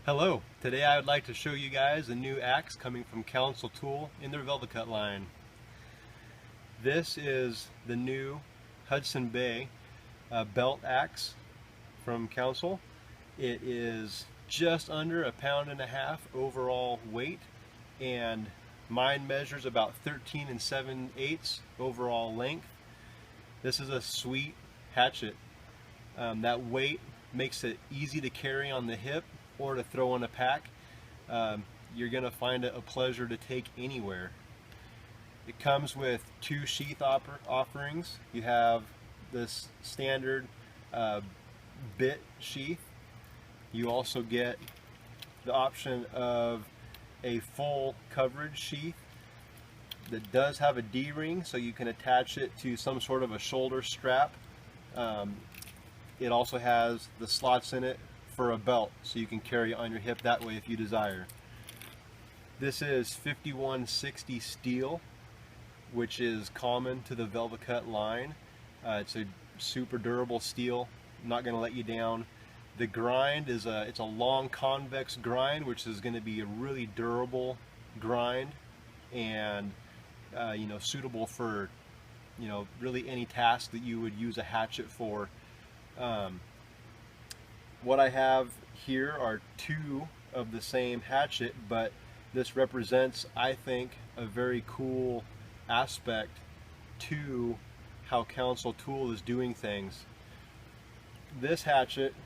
Hello, today I would like to show you guys a new axe coming from Council Tool in their Velvicut line. This is the new Hudson Bay belt axe from Council. It is just under 1.5 pounds overall weight, and mine measures about 13 7/8 overall length. This is a sweet hatchet. That weight makes it easy to carry on the hip or to throw in a pack. You're going to find it a pleasure to take anywhere. It comes with 2 sheath offerings. You have this standard bit sheath. You also get the option of a full coverage sheath that does have a D-ring, so you can attach it to some sort of a shoulder strap. It also has the slots in it for a belt, so you can carry it on your hip that way if you desire. This is 5160 steel, which is common to the Velvicut line. It's a super durable steel, not going to let you down. The grind is it's a long convex grind, which is going to be a really durable grind, and suitable for really any task that you would use a hatchet for. What I have here are 2 of the same hatchet, but this represents, I think, a very cool aspect to how Council Tool is doing things. This hatchet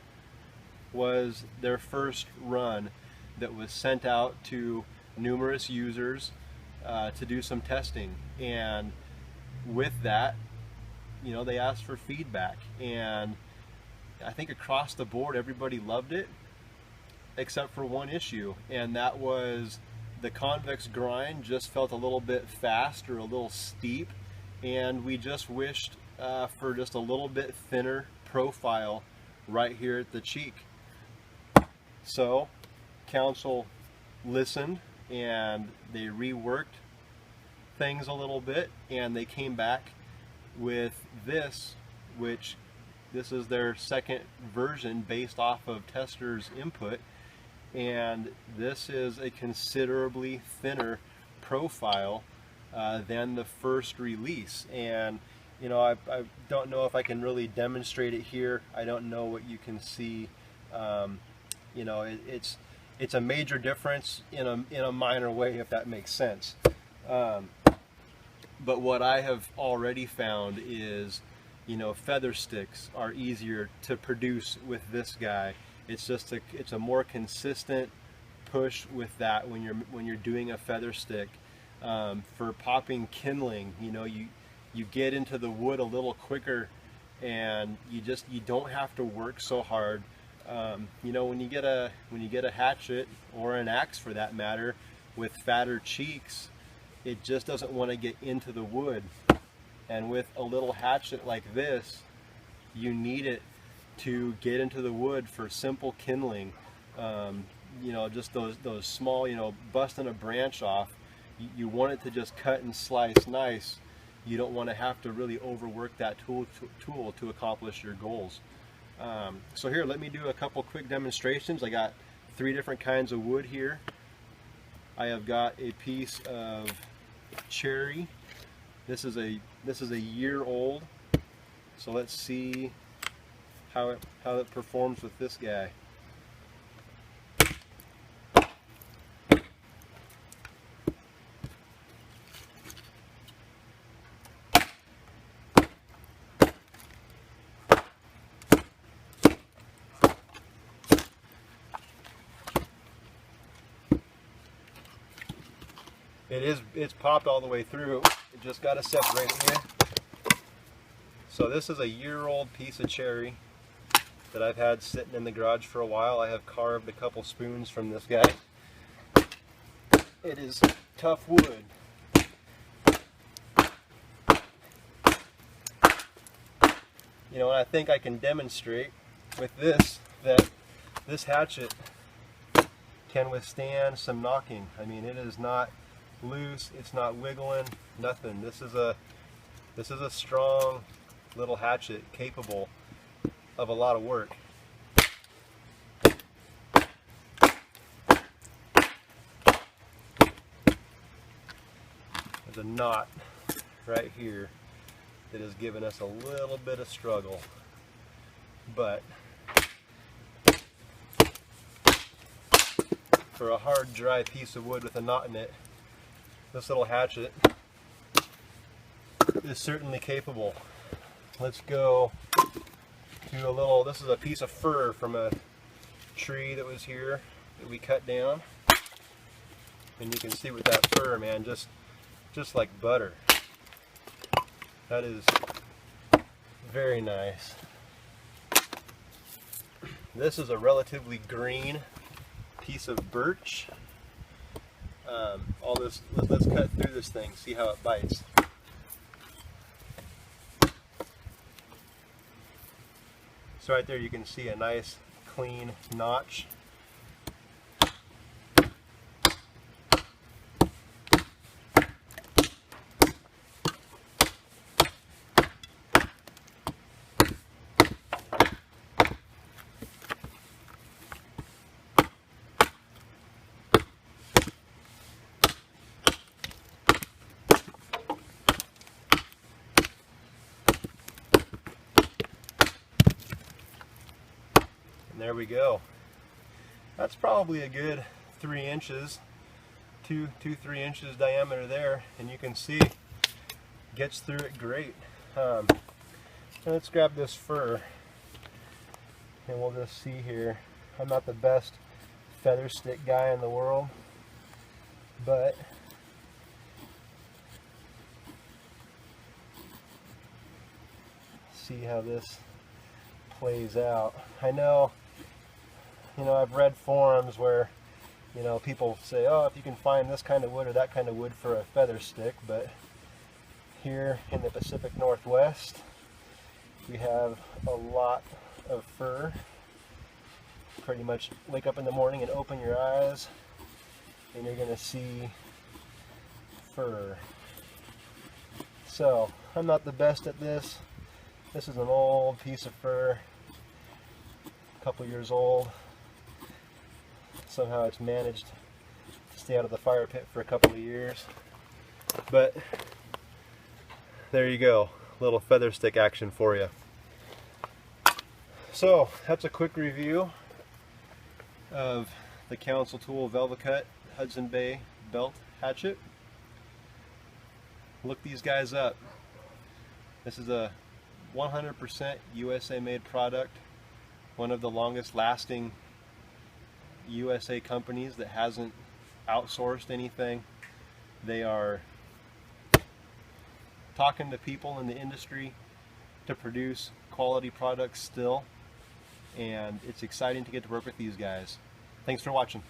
was their first run that was sent out to numerous users to do some testing, and with that, they asked for feedback, and I think across the board everybody loved it except for one issue, and that was the convex grind just felt a little bit fast or a little steep, and we just wished for just a little bit thinner profile right here at the cheek. So Council listened and they reworked things a little bit, and they came back with this, which this is their second version based off of testers' input, and this is a considerably thinner profile than the first release. And I don't know if I can really demonstrate it here. I don't know what you can see. It's a major difference in a minor way, if that makes sense. But what I have already found is feather sticks are easier to produce with this guy. It's a more consistent push with that when you're doing a feather stick. For popping kindling, you get into the wood a little quicker, and you don't have to work so hard. When you get a hatchet, or an axe for that matter, with fatter cheeks, it just doesn't want to get into the wood. And with a little hatchet like this, you need it to get into the wood for simple kindling. Just those small, busting a branch off. You want it to just cut and slice nice. You don't want to have to really overwork that tool to accomplish your goals. So here, let me do a couple quick demonstrations. I got 3 different kinds of wood here. I have got a piece of cherry. This is a year old, so let's see how it performs with this guy. It's popped all the way through. It just got to separate it here. So this is a year-old piece of cherry that I've had sitting in the garage for a while. I have carved a couple spoons from this guy. It is tough wood. And I think I can demonstrate with this that this hatchet can withstand some knocking. I mean, it is not loose, it's not wiggling, nothing. This is a strong little hatchet capable of a lot of work. there's a knot right here that has given us a little bit of struggle, but for a hard, dry piece of wood with a knot in it, this little hatchet is certainly capable. Let's go to a little, this is a piece of fir from a tree that was here that we cut down. And you can see with that fir, man, just like butter. That is very nice. This is a relatively green piece of birch. All this, let's cut through this thing, see how it bites. So right there you can see a nice clean notch. There we go. That's probably a good 3 inches, 3 inches diameter there, and you can see gets through it great. Let's grab this fir and we'll just see here. I'm not the best feather stick guy in the world, but see how this plays out. I know, I've read forums where, people say, oh, if you can find this kind of wood or that kind of wood for a feather stick, but here in the Pacific Northwest, we have a lot of fir. Pretty much wake up in the morning and open your eyes, and you're going to see fir. So, I'm not the best at this. This is an old piece of fir, a couple years old. Somehow it's managed to stay out of the fire pit for a couple of years. But there you go, little feather stick action for you. So that's a quick review of the Council Tool Velvicut Hudson Bay belt hatchet. Look these guys up. This is a 100% USA made product, one of the longest lasting USA companies that hasn't outsourced anything. They are talking to people in the industry to produce quality products still, and it's exciting to get to work with these guys. Thanks for watching.